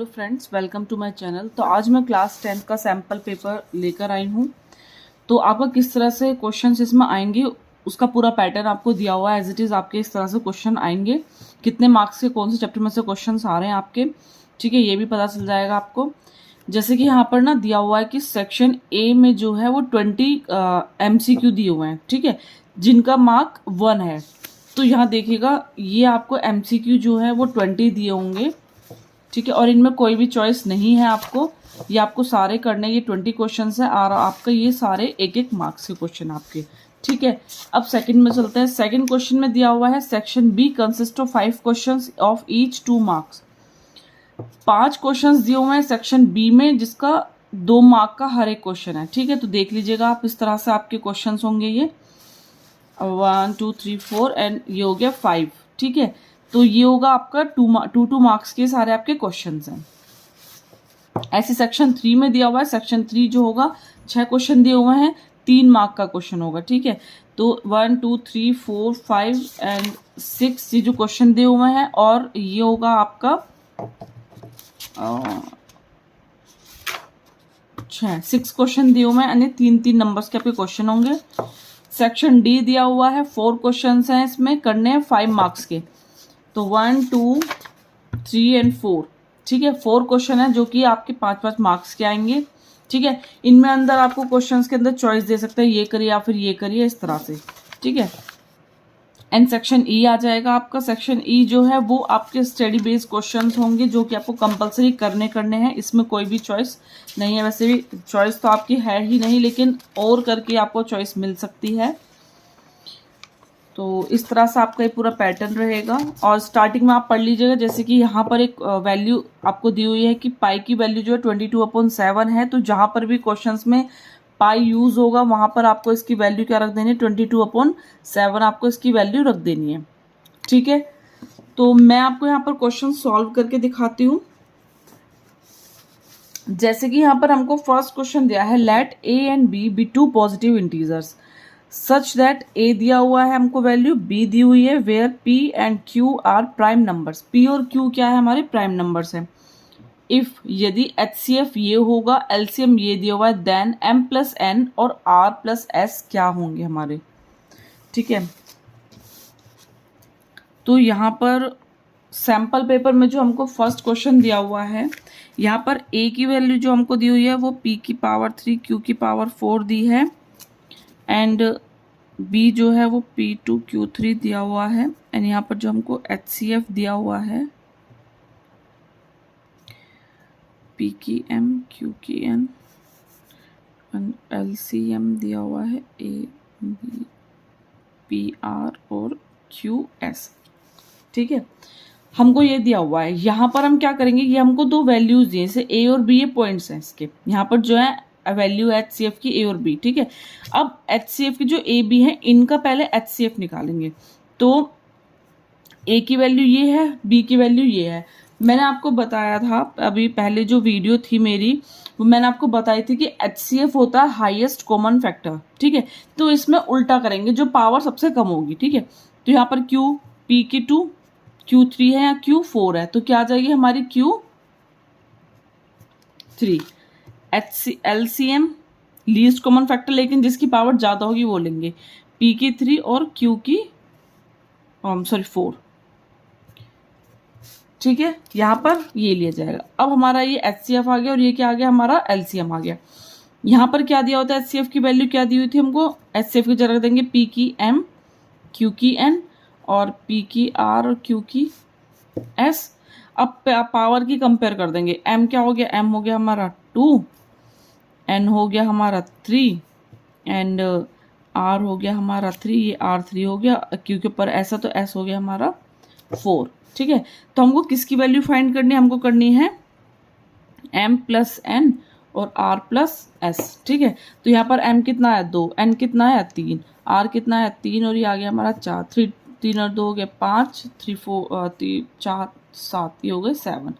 Hello friends, welcome to my channel. तो आज मैं क्लास 10 का सैम्पल पेपर लेकर आई हूँ। तो आपका किस तरह से क्वेश्चंस इसमें आएंगे उसका पूरा पैटर्न आपको दिया हुआ है। एज इट इज़ आपके इस तरह से क्वेश्चन आएंगे, कितने मार्क्स के कौन से चैप्टर में से क्वेश्चंस आ रहे हैं आपके, ठीक है, ये भी पता चल जाएगा आपको। जैसे कि यहाँ पर ना दिया हुआ है कि सेक्शन ए में जो है वो 20 MCQ दिए हुए हैं, ठीक है, जिनका मार्क 1 है। तो यहाँ देखिएगा, ये आपको MCQ जो है वो 20 दिए होंगे, ठीक है, और इनमें कोई भी चॉइस नहीं है आपको, ये आपको सारे करने, ये 20 क्वेश्चन है और आपका ये सारे एक एक मार्क्स के क्वेश्चन आपके, ठीक है। अब सेकंड में चलते हैं। सेकंड क्वेश्चन में दिया हुआ है section B consist of 5 question of each 2 marks. 5 question दिए हुए हैं सेक्शन बी में, जिसका 2 मार्क का हर एक क्वेश्चन है, ठीक है। तो देख लीजिएगा आप, इस तरह से आपके क्वेश्चन होंगे, ये 1 2 3 4 एंड ये हो गया 5, ठीक है। तो ये होगा आपका 2 मार्क्स के सारे आपके क्वेश्चंस हैं। ऐसे सेक्शन 3 में दिया हुआ है, सेक्शन 3 जो होगा 6 क्वेश्चन दिए हुए हैं, 3 मार्क का क्वेश्चन होगा, ठीक है। तो 1 2 3 4 5 एंड 6 ये जो क्वेश्चन दिए हुए हैं, और ये होगा आपका 6 क्वेश्चन दिए हुए हैं, यानी 3 नंबर्स के आपके क्वेश्चन होंगे। सेक्शन डी दिया हुआ है, 4 क्वेश्चन हैं, इसमें करने हैं 5 मार्क्स के। तो 1 2 3 एंड 4, ठीक है, 4 क्वेश्चन है जो कि आपके 5-5 मार्क्स के आएंगे, ठीक है। इनमें अंदर आपको क्वेश्चंस के अंदर चॉइस दे सकते हैं, ये करिए या फिर ये करिए, इस तरह से, ठीक है। एंड सेक्शन ई आ जाएगा आपका। सेक्शन ई जो है वो आपके स्टडी बेस्ड क्वेश्चंस होंगे, जो कि आपको कंपलसरी करने हैं, इसमें कोई भी चॉइस नहीं है। वैसे भी चॉइस तो आपकी है ही नहीं, लेकिन और करके आपको चॉइस मिल सकती है। तो इस तरह से आपका ये पूरा पैटर्न रहेगा। और स्टार्टिंग में आप पढ़ लीजिएगा, जैसे कि यहाँ पर एक वैल्यू आपको दी हुई है कि पाई की वैल्यू जो है 22/7 है। तो जहाँ पर भी क्वेश्चंस में पाई यूज होगा, वहां पर आपको इसकी वैल्यू क्या रख देनी है, 22/7 आपको इसकी वैल्यू रख देनी है, ठीक है। तो मैं आपको यहाँ पर क्वेश्चन सॉल्व करके दिखाती हूँ। जैसे कि यहाँ पर हमको फर्स्ट क्वेश्चन दिया है, let a and b be 2 positive integers such that a दिया हुआ है हमको वैल्यू, बी दी हुई है where p and q are prime numbers. P और क्यू क्या है, हमारे प्राइम नंबर्स हैं। इफ यदि HCF ये होगा, LCM ये दिया हुआ है, देन M+N और R+S क्या होंगे हमारे, ठीक है। तो यहाँ पर सैम्पल पेपर में जो हमको फर्स्ट क्वेश्चन दिया हुआ है, यहाँ पर A की वैल्यू जो हमको दी हुई है वो P⁴, Q⁴ दी है, एंड B जो है वो P2 Q3 दिया हुआ है, एंड यहाँ पर जो हमको HCF दिया हुआ है P की M Q की N, एंड LCM दिया हुआ है A B P R और QS, ठीक है। हमको ये दिया हुआ है, यहाँ पर हम क्या करेंगे, ये हमको 2 वैल्यूज दिए, जैसे A और B, ये पॉइंट्स हैं इसके, यहाँ पर जो है वैल्यू है HCF की A और B, ठीक है। अब HCF की जो A B है, इनका पहले HCF निकालेंगे। तो A की वैल्यू ये है, B की वैल्यू ये है। मैंने आपको बताया था अभी पहले जो वीडियो थी मेरी, वो मैंने आपको बताई थी कि HCF होता है हाईएस्ट कॉमन फैक्टर, ठीक है। तो इसमें उल्टा करेंगे, जो पावर सबसे कम होगी, ठीक है। तो यहाँ पर Q P की 2 Q3 है या Q4 है, तो क्या आ जाएगी हमारी Q3। LCM least common factor, लेकिन जिसकी पावर ज्यादा होगी वो लेंगे, P की 3 और Q की 4, ठीक है। यहाँ पर ये लिया जाएगा। अब हमारा ये HCF आ गया, और ये क्या आ गया, हमारा LCM आ गया। यहाँ पर क्या दिया होता है, HCF की वैल्यू क्या दी हुई थी हमको, HCF की जगह रख देंगे P की M Q की N और P की R और Q की S। अब पावर की कंपेयर कर देंगे, M क्या हो गया, M हो गया हमारा 2, N हो गया हमारा 3 एंड R हो गया हमारा 3, ये R3 हो गया, Q के ऊपर ऐसा, तो S हो गया हमारा 4, ठीक है। तो हमको किसकी वैल्यू फाइंड करनी है, हमको करनी है M+N और R+S, ठीक है। तो यहाँ पर M कितना है 2, N कितना है 3, R कितना है 3, और ये आ गया हमारा 4, 3 और 2 हो गए 5, 3 4 7, ये हो गए 7।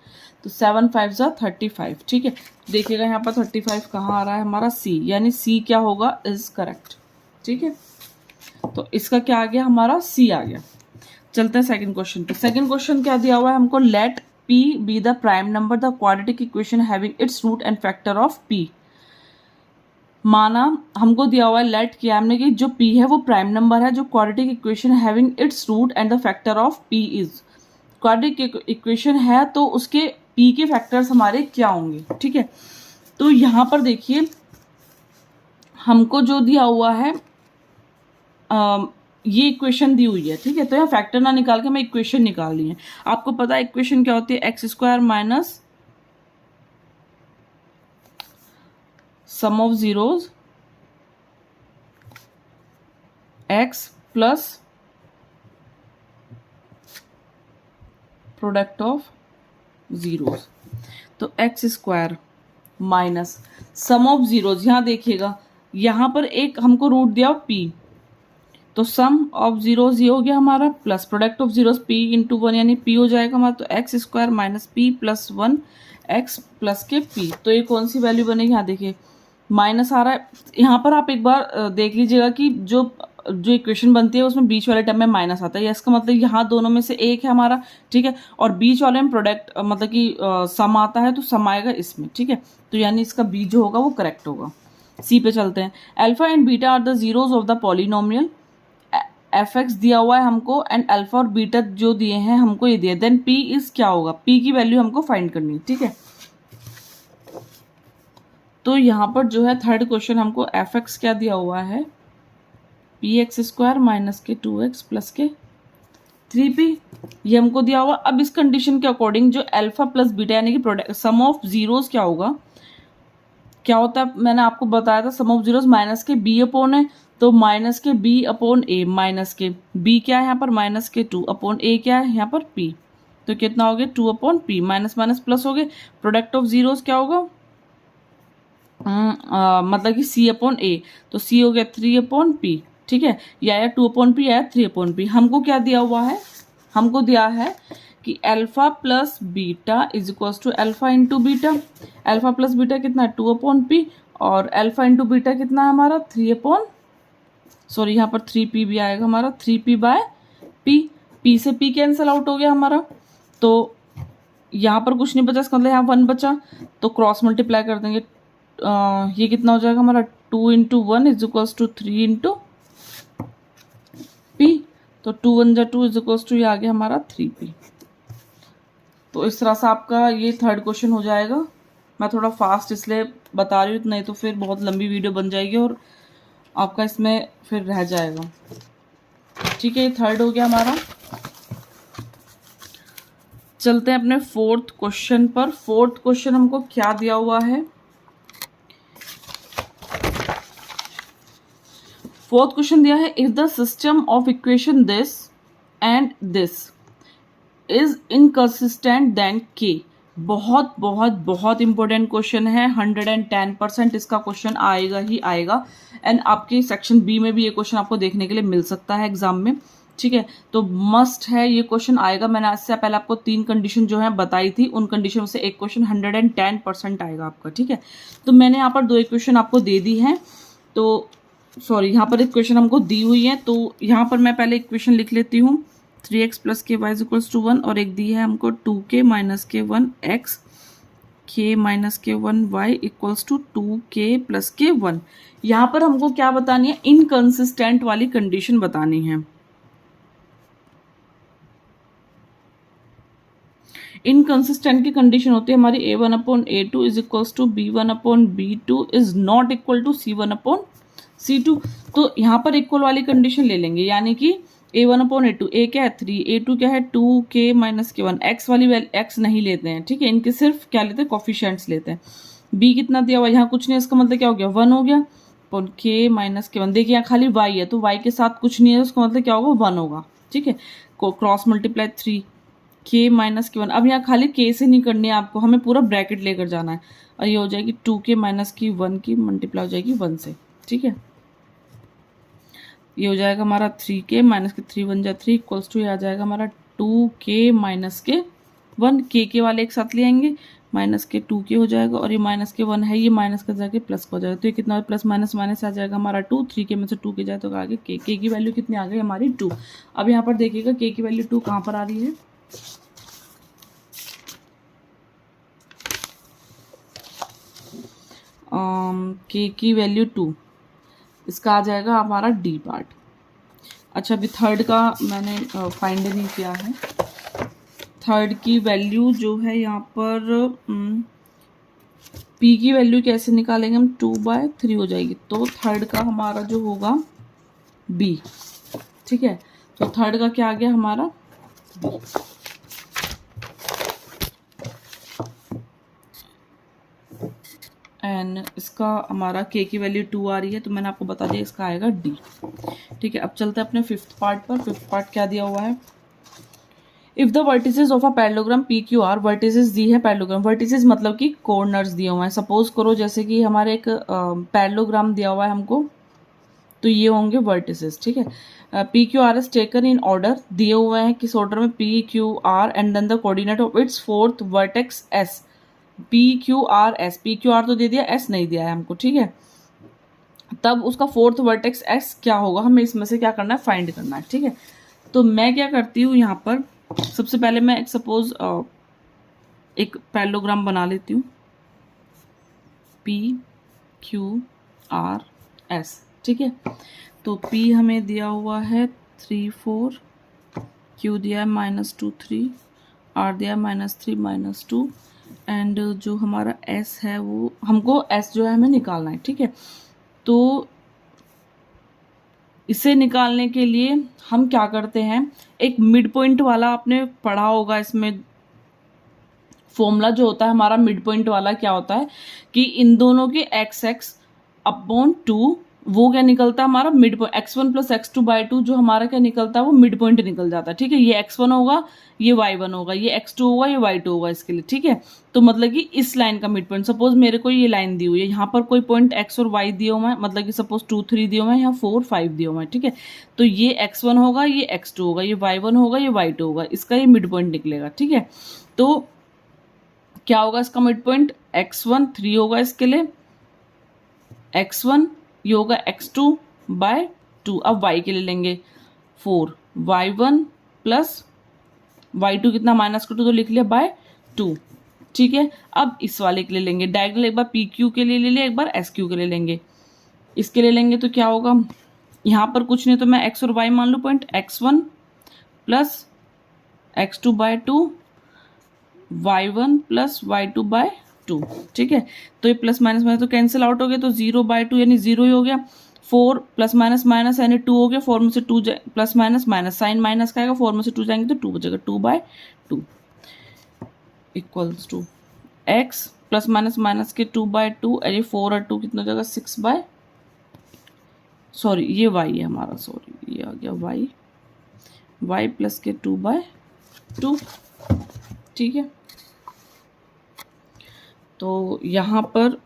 तो 7 5 जा 35, ठीक है। देखिएगा यहाँ पर 35 कहाँ आ रहा है, हमारा C, यानी C क्या होगा, इज करेक्ट, ठीक है। तो इसका क्या आ गया, हमारा C आ गया। चलते हैं सेकंड क्वेश्चन पे। सेकंड क्वेश्चन क्या दिया हुआ है हमको, late p be the prime number, the quadratic equation having its root and factor of p. माना हमको दिया हुआ है, लेट किया हमने कि जो p है वो प्राइम नंबर है, जो quadratic equation having its root and the factor of p is, quadratic equation है तो उसके p के फैक्टर्स हमारे क्या होंगे, ठीक है। तो यहाँ पर देखिए हमको जो दिया हुआ है ये इक्वेशन दी हुई है, ठीक है। तो यहाँ फैक्टर ना निकाल के मैं इक्वेशन निकाल ली है। आपको पता है इक्वेशन क्या होती है, x square minus sum of zeros x plus product of zeros. तो x square minus sum of zeros, यहां देखिएगा यहां पर एक हमको रूट दिया p, तो सम ऑफ जीरोज ये हो गया हमारा, plus product of zeros p into 1 यानी p हो जाएगा हमारा। तो x square minus p plus 1 x plus के p, तो ये कौन सी वैल्यू बनेगी, यहाँ देखिए माइनस आ रहा है। यहाँ पर आप एक बार देख लीजिएगा कि जो इक्वेशन बनती है उसमें बीच वाले टर्म में माइनस आता है, इसका मतलब यहाँ दोनों में से एक है हमारा, ठीक है। और बीच वाले में प्रोडक्ट मतलब कि सम आता है तो सम आएगा इसमें, ठीक है। तो यानी इसका बी जो होगा वो करेक्ट होगा। सी पे चलते हैं। Alpha and beta are the zeros of the polynomial, f x दिया हुआ है हमको एंड अल्फा और बीटा जो दिए हैं हमको ये दिए, देन पी इज क्या होगा, पी की वैल्यू हमको फाइंड करनी है, ठीक है। तो यहाँ पर जो है थर्ड क्वेश्चन हमको एफ एक्स क्या दिया हुआ है, पी एक्स स्क्वायर माइनस के 2x प्लस के 3p, ये हमको दिया हुआ। अब इस कंडीशन के अकॉर्डिंग जो अल्फा प्लस बीटा यानी कि प्रोडक्ट सम ऑफ जीरोस क्या होगा, क्या होता है मैंने आपको बताया था, सम ऑफ जीरोस माइनस के b अपॉन है, तो माइनस के b अपॉन a, माइनस के b क्या है यहाँ पर माइनस के 2 अपॉन a क्या है यहाँ पर p, तो कितना हो गया 2 upon p, minus minus plus हो गए। प्रोडक्ट ऑफ जीरोस क्या होगा, मतलब कि c अपॉन a, तो c हो गया 3 अपॉन p, ठीक है। या 2 अपॉन p या 3 अपॉन p। हमको क्या दिया हुआ है, हमको दिया है कि alpha plus beta is equal to alpha into beta. Alpha plus beta कितना है 2 अपॉन p, और अल्फा इंटू बीटा कितना है हमारा 3 अपॉन, सॉरी यहाँ पर 3p भी आएगा हमारा, 3p बाय p, p से p कैंसिल आउट हो गया हमारा, तो यहाँ पर कुछ नहीं बचा, इसका मतलब यहाँ 1 बचा, तो क्रॉस मल्टीप्लाई कर देंगे। ये कितना हो जाएगा हमारा 2 into 1 is equals to 3 into p, तो 2 1 जा 2 इज इक्वल्स टू ये आ गया हमारा 3p। तो इस तरह से आपका ये थर्ड क्वेश्चन हो जाएगा। मैं थोड़ा फास्ट इसलिए बता रही हूँ, नहीं तो फिर बहुत लंबी वीडियो बन जाएगी और आपका इसमें फिर रह जाएगा, ठीक है। ये थर्ड हो गया हमारा। चलते हैं अपने फोर्थ क्वेश्चन पर। फोर्थ क्वेश्चन हमको क्या दिया हुआ है, फोर्थ क्वेश्चन दिया है, if the system of equation this and this is inconsistent then k. बहुत बहुत बहुत इंपॉर्टेंट क्वेश्चन है, 110% इसका क्वेश्चन आएगा ही आएगा। एंड आपके सेक्शन बी में भी ये क्वेश्चन आपको देखने के लिए मिल सकता है एग्जाम में, ठीक है। तो मस्ट है ये क्वेश्चन आएगा। मैंने इससे पहले आपको 3 कंडीशन जो है बताई थी, उन कंडीशन में से एक क्वेश्चन 110% आएगा आपका, ठीक है। तो मैंने यहाँ पर 2 इक्वेशन आपको दे दी हैं, तो सॉरी यहाँ पर एक क्वेश्चन हमको दी हुई है, तो यहाँ पर मैं पहले इक्वेशन लिख लेती हूँ, 3x प्लस के वाई इक्वल्स टू 1, और एक दी है हमको 2k माइनस के 1 x k माइनस के 1 y equals to 2k plus के 1। यहाँ पर हमको क्या बतानी है, इनकंसिस्टेंट वाली कंडीशन बतानी है। इनकंसिस्टेंट की कंडीशन होती है हमारी a1 upon a2 is equals to b1 upon b2 is not equal to c1 upon c2। तो यहाँ पर इक्वल वाली कंडीशन ले लेंगे, यानी कि a1 अपॉन a2, a क्या है 3, a2 क्या है 2k माइनस के 1, x वाली x नहीं लेते हैं, ठीक है। इनके सिर्फ क्या लेते हैं, कोफिशिएंट्स लेते हैं। b कितना दिया हुआ है, यहाँ कुछ नहीं, इसका मतलब क्या हो गया 1 हो गया, अपॉन k माइनस के 1। देखिए यहाँ खाली y है, तो y के साथ कुछ नहीं है, उसका मतलब क्या होगा 1 होगा, ठीक है। क्रॉस मल्टीप्लाई 3 k माइनस के 1। अब यहाँ खाली k से नहीं करनी है आपको, हमें पूरा ब्रैकेट लेकर जाना है, और ये हो जाएगी 2k माइनस की 1 की मल्टीप्लाई हो जाएगी 1 से, ठीक है। ये हो जाएगा हमारा 3k माइनस के 3 1 जा 3 इक्वल्स टू ये आ जाएगा हमारा 2k माइनस के 1, के वाले एक साथ ले आएंगे, माइनस के 2k हो जाएगा, और ये माइनस के 1 है, ये माइनस का जाके प्लस हो जाएगा, तो ये कितना प्लस माइनस माइनस आ जाएगा हमारा 2, 3k में से 2k जाए तो आगे k की वैल्यू कितनी आ गई हमारी 2। अब यहाँ पर देखिएगा k की वैल्यू 2 कहाँ पर आ रही है, के की वैल्यू 2, इसका आ जाएगा हमारा डी पार्ट। अच्छा, अभी थर्ड का मैंने फाइंड नहीं किया है। थर्ड की वैल्यू जो है यहाँ पर पी की वैल्यू कैसे निकालेंगे हम, 2/3 हो जाएगी, तो थर्ड का हमारा जो होगा बी। ठीक है, तो थर्ड का क्या आ गया हमारा बी। एंड इसका हमारा के की वैल्यू 2 आ रही है, तो मैंने आपको बता दिया इसका आएगा डी। ठीक है, अब चलते हैं अपने फिफ्थ पार्ट पर। फिफ्थ पार्ट क्या दिया हुआ है, if the vertices of a parallelogram p Q r, vertices दी है पैरेललोग्राम, वर्टिसेस मतलब कि कॉर्नर्स दिए हुए हैं। सपोज करो जैसे कि हमारे एक पैरेललोग्राम दिया हुआ है हमको, तो ये होंगे वर्टिसेस। ठीक है, P Q R is taken in order, दिए हुए हैं किस ऑर्डर में, P Q R and then the coordinate of its fourth vertex S. P Q R S, P Q R तो दे दिया, एस नहीं दिया है हमको। ठीक है, तब उसका फोर्थ वर्टेक्स एस क्या होगा, हमें इसमें से क्या करना है, फाइंड करना है। ठीक है, तो मैं क्या करती हूँ यहाँ पर, सबसे पहले मैं सपोज एक पैरेललोग्राम बना लेती हूँ, पी क्यू आर एस। ठीक है, तो P हमें दिया हुआ है 3 4, Q दिया है -2 3, R दिया है -3 -2, एंड जो हमारा S है वो हमको S जो है हमें निकालना है। ठीक है, तो इसे निकालने के लिए हम क्या करते हैं, एक मिड पॉइंट वाला आपने पढ़ा होगा, इसमें फॉर्मूला जो होता है हमारा मिड पॉइंट वाला क्या होता है कि इन दोनों के x अपॉन 2 वो क्या निकलता है हमारा मिड पॉइंट, x1 + x2/2 जो हमारा क्या निकलता है वो मिड पॉइंट निकल जाता है। ठीक है, ये x1 होगा, ये y1 होगा, ये x2 होगा, ये y2 होगा इसके लिए। ठीक है, तो मतलब कि इस लाइन का मिड पॉइंट, सपोज मेरे को ये लाइन दी हुई है, यहाँ पर कोई पॉइंट x और y दिए हुए हैं, मतलब कि सपोज 2 3 दिए हुए हैं, यहाँ 4 5 दिए हुए हैं। ठीक है, तो ये x1 होगा, ये x2 होगा, ये y1 होगा, ये y2 होगा, इसका ये मिड पॉइंट निकलेगा। ठीक है, तो क्या होगा इसका मिड पॉइंट, x1 3 होगा इसके लिए, x1 ये होगा x2/2। अब y के लिए लेंगे 4, y1 प्लस y2 कितना -2 तो लिख लिया /2। ठीक है, अब इस वाले के लिए लेंगे डायगोनल, एक बार पी क्यू के लिए ले लिया, एक बार एस क्यू के लिए लेंगे। इसके लिए लेंगे तो क्या होगा, यहाँ पर कुछ नहीं तो मैं x और y मान लूँ point, x1 plus x2/2, y1 plus y2/2। ठीक है, तो ये प्लस माइनस माइनस तो कैंसिल आउट हो गया, तो 0/2 यानी 0 ही हो गया। 4 प्लस माइनस माइनस यानी 2 हो गया, 4 में से 2 plus minus minus, sign minus का आएगा, 4 में से 2 जाएंगे तो 2 बचेगा, 2/2 equals to x plus minus minus के 2/2, अरे 4 और 2 कितना हो जाएगा 6 सॉरी ये y है हमारा, सॉरी ये आ गया y प्लस के 2/2। ठीक है, तो यहाँ पर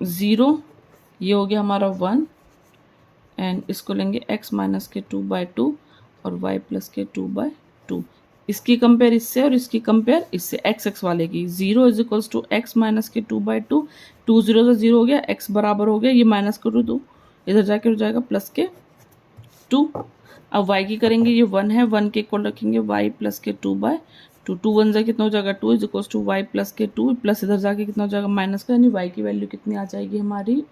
0, ये हो गया हमारा 1, एंड इसको लेंगे x माइनस के 2/2 और y प्लस के 2/2। इसकी कंपेयर इससे और इसकी कंपेयर इससे, x वाले की 0 is equals to x minus के 2/2, 2 0 से 0 हो गया, x बराबर हो गया, ये माइनस करो तो इधर जाके हो जाएगा प्लस के 2। अब y की करेंगे, ये 1 है, 1 के इक्वल रखेंगे y प्लस के 2/2, 2 1 जा कितना हो जाएगा 2 is equals to y plus के 2 प्लस इधर जाके कितना हो जाएगा माइनस का, यानी y की वैल्यू कितनी आ जाएगी हमारी,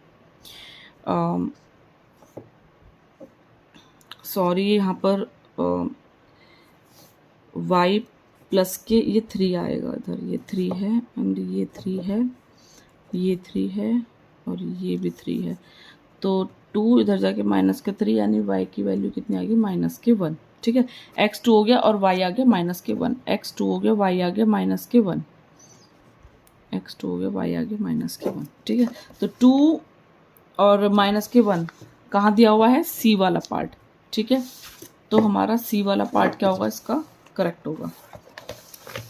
सॉरी यहाँ पर y प्लस के ये 3 आएगा, इधर ये 3 है एंड ये 3 है, ये 3 है और ये भी 3 है, तो 2 इधर जाके माइनस के 3, यानी y की वैल्यू कितनी आ गई -1। ठीक है, x2 हो गया और y आ गया -1, x2 हो गया y आ गया -1, x2 हो गया y आ गया -1। ठीक है, तो 2 और -1 कहाँ दिया हुआ है, c वाला पार्ट। ठीक है, तो हमारा c वाला पार्ट क्या होगा, इसका करेक्ट होगा।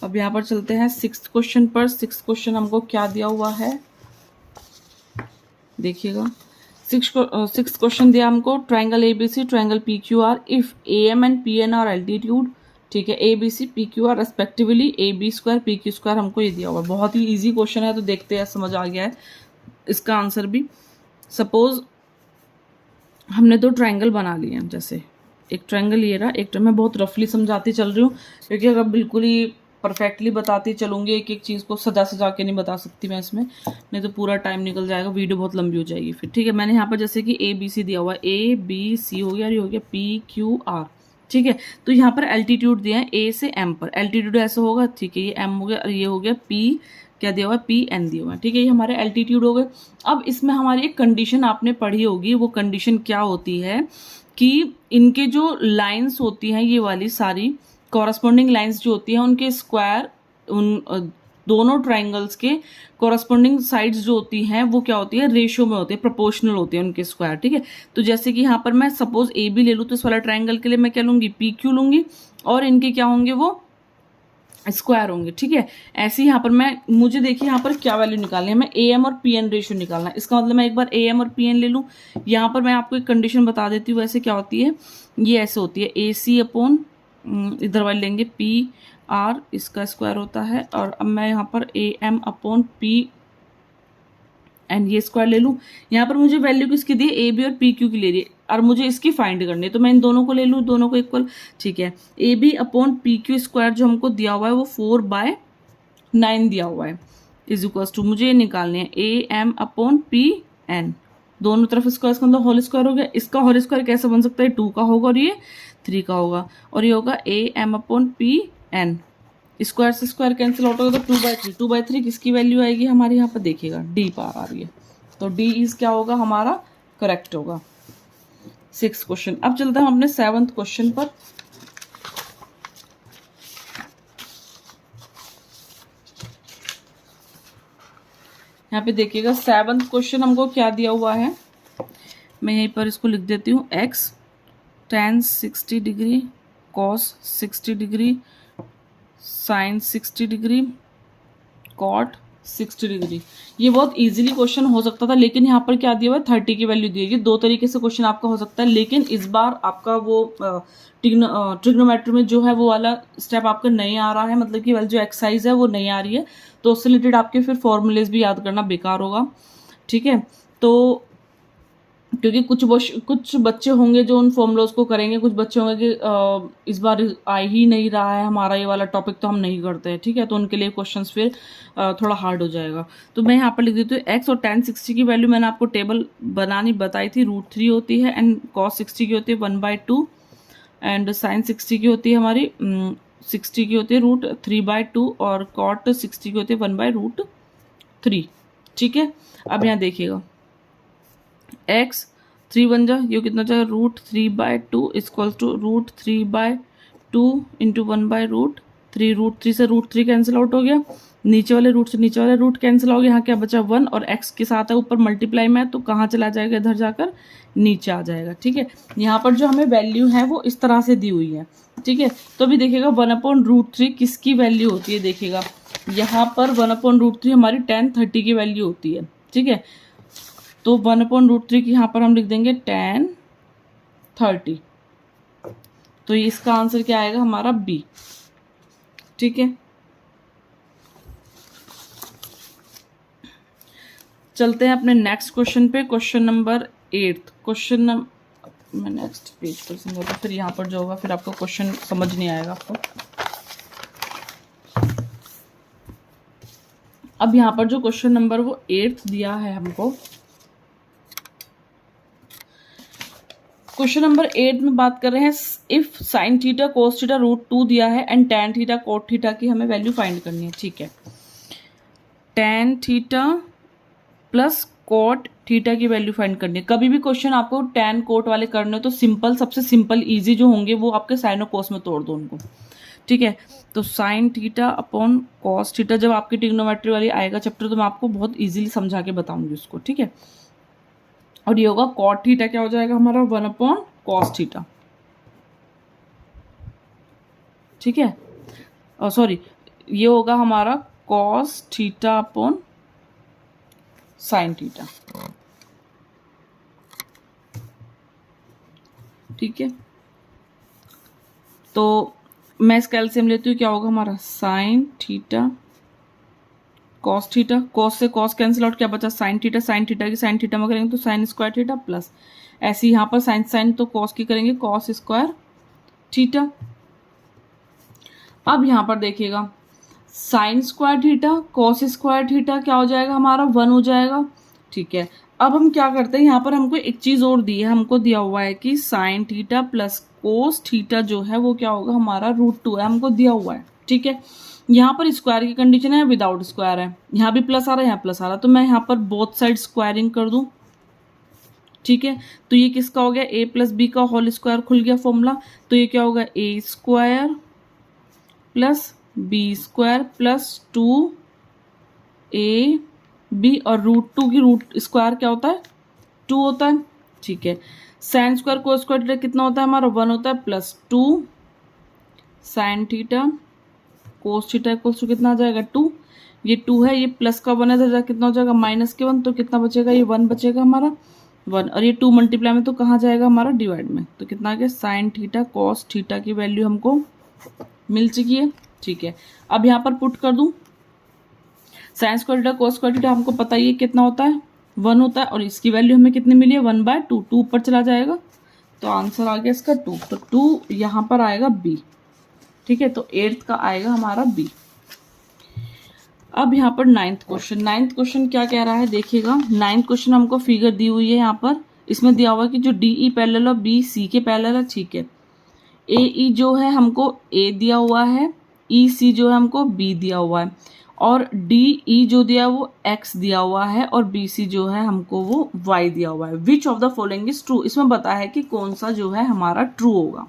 अब यहाँ पर चलते हैं 6th क्वेश्चन पर। 6th क्वेश्चन हमको क्या दिया हुआ है, देखिएगा। 6th क्वेश्चन दिया हमको, triangle ABC, triangle PQR, if AM and PN are altitude. ठीक है, ABC PQR respectively, AB² PQ² हमको ये दिया हुआ है। बहुत ही इजी क्वेश्चन है, तो देखते हैं समझ आ गया है इसका आंसर भी। सपोज हमने 2 ट्रायंगल बना लिए हैं, जैसे एक ट्रायंगल ये रहा, एक मैं बहुत रफली समझाती चल रही हूँ, क्योंकि अगर बिल्कुल ही परफेक्टली बताती चलूंगी, एक एक चीज़ को सजा सजा के नहीं बता सकती मैं इसमें, नहीं तो पूरा टाइम निकल जाएगा, वीडियो बहुत लंबी हो जाएगी फिर। ठीक है, मैंने यहाँ पर जैसे कि ABC दिया हुआ है, ABC हो गया, ये हो गया PQR। ठीक है, तो यहाँ पर एल्टीट्यूड दिया है A से M पर, एल्टीट्यूड ऐसा होगा। ठीक है, ये M हो गया और ये हो गया P, क्या दिया हुआ है, PN दिया हुआ है। ठीक है, ये हमारे एल्टीट्यूड हो गए। अब इसमें हमारी एक कंडीशन आपने पढ़ी होगी, वो कंडीशन क्या होती है कि इनके जो लाइंस होती हैं, ये वाली सारी कॉरस्पॉन्डिंग लाइंस जो होती हैं, उनके स्क्वायर, उन दोनों ट्राइंगल्स के कॉरस्पॉन्डिंग साइड्स जो होती हैं वो क्या होती है, रेशियो में होती है, प्रोपोर्शनल होती है उनके स्क्वायर। ठीक है, तो जैसे कि यहाँ पर मैं सपोज AB ले लूँ, तो इस वाला ट्राइंगल के लिए मैं क्या लूँगी, PQ लूँगी, और इनके क्या होंगे, वो स्क्वायर होंगे। ठीक है, ऐसे यहाँ पर मैं, मुझे देखिए यहाँ पर क्या वैल्यू निकालनी है, मैं AM और PN रेशियो निकालना है। इसका मतलब मैं एक बार AM और PN ले लूँ। यहाँ पर मैं आपको एक कंडीशन बता देती हूँ, वैसे क्या होती है, ये ऐसे होती है, AC अपॉन, इधर वाले लेंगे PR, इसका स्क्वायर होता है, और अब मैं यहाँ पर AM अपॉन PN ये स्क्वायर ले लूँ। यहाँ पर मुझे वैल्यू किसकी दी है, AB और PQ की ले रही है, और मुझे इसकी फाइंड करनी है, तो मैं इन दोनों को ले लूँ, दोनों को इक्वल। ठीक है, AB अपॉन PQ स्क्वायर जो हमको दिया हुआ है वो 4/9 दिया हुआ है, इज इक्वल्स टू, मुझे ये निकालने हैं AM अपॉन PN, दोनों तरफ स्क्वायर, इसका मतलब होल स्क्वायर हो गया। इसका होल स्क्वायर कैसे बन सकता है, 2 का होगा और ये 3 का होगा, और ये होगा AM अपॉन PN, स्क्वायर से स्क्वायर कैंसिल आउट होगा, तो 2/3, 2/3 किसकी वैल्यू आएगी हमारे यहाँ पर, देखिएगा D पार आ रही है, तो D इज क्या होगा हमारा, करेक्ट होगा। 6th question. अब चलते हैं हम अपने 7th क्वेश्चन पर। यहाँ पे देखिएगा 7th क्वेश्चन हमको क्या दिया हुआ है, मैं यहीं पर इसको लिख देती हूँ, x tan 60 degree, cos 60 degree, sin 60 degree, cot 60 degree. ये बहुत इजीली क्वेश्चन हो सकता था, लेकिन यहाँ पर क्या दिया हुआ है, 30 की वैल्यू दी है। दो तरीके से क्वेश्चन आपका हो सकता है, लेकिन इस बार आपका वो ट्रिग्नोमेट्री में जो है वो वाला स्टेप आपका नहीं आ रहा है, मतलब कि जो एक्सरसाइज है वो नहीं आ रही है, तो उससे रिलेटेड आपके फिर फॉर्मूलेज भी याद करना बेकार होगा। ठीक है, तो क्योंकि कुछ बच्चे होंगे जो उन फॉर्मूलाज को करेंगे, कुछ बच्चे होंगे कि इस बार आ ही नहीं रहा है हमारा ये वाला टॉपिक, तो हम नहीं करते हैं। ठीक है, तो उनके लिए क्वेश्चंस फिर थोड़ा हार्ड हो जाएगा। तो मैं यहाँ पर लिख देती हूँ, x और tan 60 की वैल्यू मैंने आपको टेबल बनानी बताई थी, √3 होती है, एंड cos 60 की होती है 1/2, एंड sin 60 की होती है हमारी 60 की होती है √3/2, और cot 60 की होती है 1/√3। ठीक है, अब यहाँ देखिएगा, x 3 बन जा, ये कितना जाएगा, √3/2 इक्वल टू √3/2 इंटू 1/√3, √3 से √3 कैंसिल आउट हो गया, नीचे वाले रूट से नीचे वाले रूट कैंसिल हो गया, यहाँ क्या बचा 1, और x के साथ है ऊपर मल्टीप्लाई में है, तो कहाँ चला जाएगा, इधर जाकर नीचे आ जाएगा। ठीक है, यहाँ पर जो हमें वैल्यू है वो इस तरह से दी हुई है। ठीक है, तो अभी देखिएगा 1/√3 किसकी वैल्यू होती है, देखिएगा यहाँ पर 1/√3 हमारी tan 30 की वैल्यू होती है। ठीक है, तो 1/√3 की यहाँ पर हम लिख देंगे tan 30, तो इसका आंसर क्या आएगा हमारा B। ठीक है, चलते हैं अपने नेक्स्ट क्वेश्चन पे, क्वेश्चन नंबर 8। मैं नेक्स्ट पेज पर समझाता, फिर यहाँ पर जो होगा फिर आपको क्वेश्चन समझ नहीं आएगा आपको। अब यहाँ पर जो क्वेश्चन नंबर वो 8 दिया है हमको, क्वेश्चन नंबर 8 में बात कर रहे हैं, if sign theta cos theta √2 दिया है and tan theta cot theta की हमें वैल्यू फाइंड करनी है। ठीक है, tan theta plus cot theta की वैल्यू फाइंड करनी है। कभी भी क्वेश्चन आपको टैन कोट वाले करने हो तो सिंपल, सबसे सिंपल इजी जो होंगे वो आपके साइन और कोस में तोड़ दो उनको। ठीक है, तो sine theta upon cos theta, जब आपकी ट्रिग्नोमेट्री वाली आएगा चैप्टर तो मैं आपको बहुत इजीली समझा के बताऊंगी उसको। ठीक है, और ये होगा कॉट थीटा, क्या हो जाएगा हमारा 1/cos थीटा। ठीक है, सॉरी, ये होगा हमारा cos theta upon sine theta. ठीक है, तो मैं इसका एलसीएम लेती हूँ, क्या होगा हमारा sine theta cos theta, cos से कॉस कैंसिल आउट, क्या बचा साइन थीटा, साइन थीटा की साइन थीटा में करेंगे तो साइन स्क्वायर थीटा प्लस, ऐसे यहाँ पर साइन साइन तो कॉस की करेंगे कॉस स्क्वायर थीटा। अब यहाँ पर देखिएगा sine square theta cos square theta क्या हो जाएगा हमारा 1 हो जाएगा। ठीक है, अब हम क्या करते हैं, यहाँ पर हमको एक चीज और दी है, हमको दिया हुआ है कि sine theta plus cos theta जो है वो क्या होगा हमारा √2 है, हमको दिया हुआ है। ठीक है, यहाँ पर स्क्वायर की कंडीशन है, विदाउट स्क्वायर है, यहाँ भी प्लस आ रहा है, यहाँ प्लस आ रहा है, तो मैं यहाँ पर बोथ साइड स्क्वायरिंग कर दूं। ठीक है, तो ये किसका हो गया, a प्लस बी का होल स्क्वायर खुल गया फॉर्मूला, तो ये क्या होगा a square plus B square plus 2ab और √2 की रूट स्क्वायर क्या होता है 2 होता है। ठीक है, साइन स्क्वायर कोस स्क्वायर कितना होता है हमारा 1 होता है, plus 2 sine theta cos theta equals to कितना आ जाएगा 2, ये 2 है, ये प्लस का 1 है, कितना हो जाएगा -1, तो कितना बचेगा, ये 1 बचेगा हमारा 1, और ये 2 मल्टीप्लाई में तो कहाँ जाएगा हमारा डिवाइड में, तो कितना आ गया साइन थीटा कॉस थीटा की वैल्यू हमको मिल चुकी है। ठीक है, अब यहाँ पर पुट कर दूं, sine square theta cos square theta हमको पता ही है कितना होता है 1 होता है, और इसकी वैल्यू हमें कितनी मिली है 1/2, 2 ऊपर चला जाएगा, तो आंसर आ गया इसका 2, तो 2 यहाँ पर आएगा बी। ठीक है, तो 8th का आएगा हमारा बी। अब यहाँ पर 9th क्वेश्चन क्या कह रहा है देखिएगा। 9th क्वेश्चन हमको फिगर दी हुई है, यहाँ पर इसमें दिया हुआ है कि जो DE पैरेलल और BC के पैरेलल है। ठीक है, AE जो है हमको A दिया हुआ है, EC जो है हमको B दिया हुआ है, और DE जो दिया है वो X दिया हुआ है, और BC जो है हमको वो Y दिया हुआ है। Which of the following is true, इसमें बताया है कि कौन सा जो है हमारा ट्रू होगा।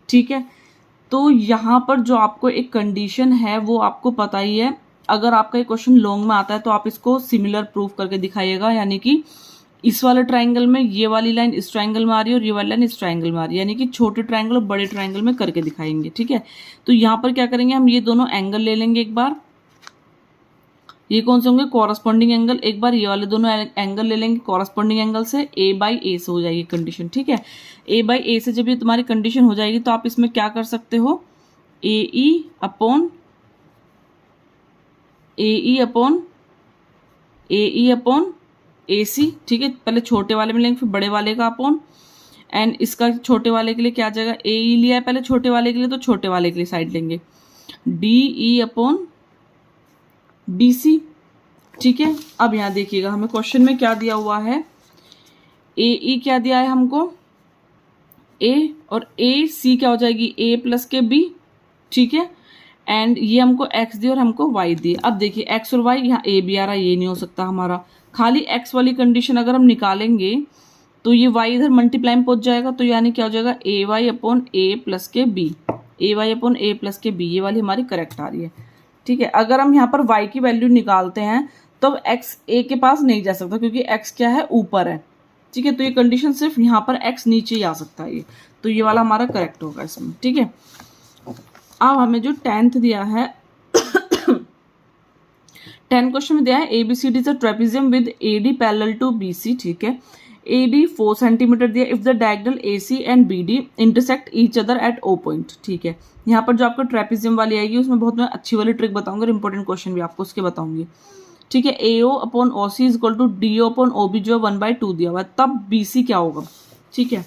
ठीक है, तो यहाँ पर जो आपको एक कंडीशन है वो आपको पता ही है, अगर आपका ये क्वेश्चन लॉन्ग में आता है तो आप इसको सिमिलर प्रूफ करके दिखाइएगा, यानी कि इस वाले ट्राइंगल में ये वाली लाइन इस ट्राइंगल में आ रही है और ये वाली लाइन इस ट्राइंगल में आ रही है, यानी कि छोटे ट्राइंगल और बड़े ट्राइंगल में करके दिखाएंगे। ठीक है, तो यहाँ पर क्या करेंगे, हम ये दोनों एंगल ले लेंगे एक बार, ये कौन से होंगे कॉरस्पॉन्डिंग एंगल, एक बार ये वाले दोनों एंगल ले लेंगे कॉरस्पॉन्डिंग एंगल से, a/a से हो जाएगी कंडीशन। ठीक है, a/a से जब ये तुम्हारी कंडीशन हो जाएगी तो आप इसमें क्या कर सकते हो, AE अपॉन AC। ठीक है, पहले छोटे वाले में लेंगे फिर बड़े वाले का अपॉन, एंड इसका छोटे वाले के लिए क्या आ जाएगा, AE लिया है पहले छोटे वाले के लिए, तो छोटे वाले के लिए साइड लेंगे DE अपॉन BC। ठीक है, अब यहाँ देखिएगा हमें क्वेश्चन में क्या दिया हुआ है, AE क्या दिया है हमको A, और AC क्या हो जाएगी A प्लस के B। ठीक है, एंड ये हमको X दिए और हमको Y दिए। अब देखिए X और Y, यहाँ A भी आ रहा है, ये नहीं हो सकता हमारा, खाली X वाली कंडीशन अगर हम निकालेंगे तो ये Y इधर मल्टीप्लाई में पहुंच जाएगा, तो यानी क्या हो जाएगा AY अपॉन A प्लस के B, AY upon A plus के B, ये वाली हमारी करेक्ट आ रही है। ठीक है, अगर हम यहाँ पर Y की वैल्यू निकालते हैं तो अब X A के पास नहीं जा सकता क्योंकि X क्या है ऊपर है। ठीक है, तो ये कंडीशन सिर्फ यहाँ पर X नीचे ही आ सकता है, ये तो ये वाला हमारा करेक्ट होगा इसमें। ठीक है, अब हमें जो 10th दिया है 10 क्वेश्चन में दिया है ABCD is a trapezium with AD parallel to BC। ठीक है, AD 4 सेंटीमीटर दिया if the diagonal AC and BD intersect each other at O point. ठीक है, यहाँ पर जो आपको ट्रेपेजियम वाली आएगी उसमें बहुत मैं अच्छी वाली ट्रिक बताऊंगी और इंपॉर्टेंट क्वेश्चन भी आपको उसके बताऊंगी। ठीक है, AO upon OC is equal to DO upon OB जो 1/2 दिया हुआ है, तब BC क्या होगा। ठीक है,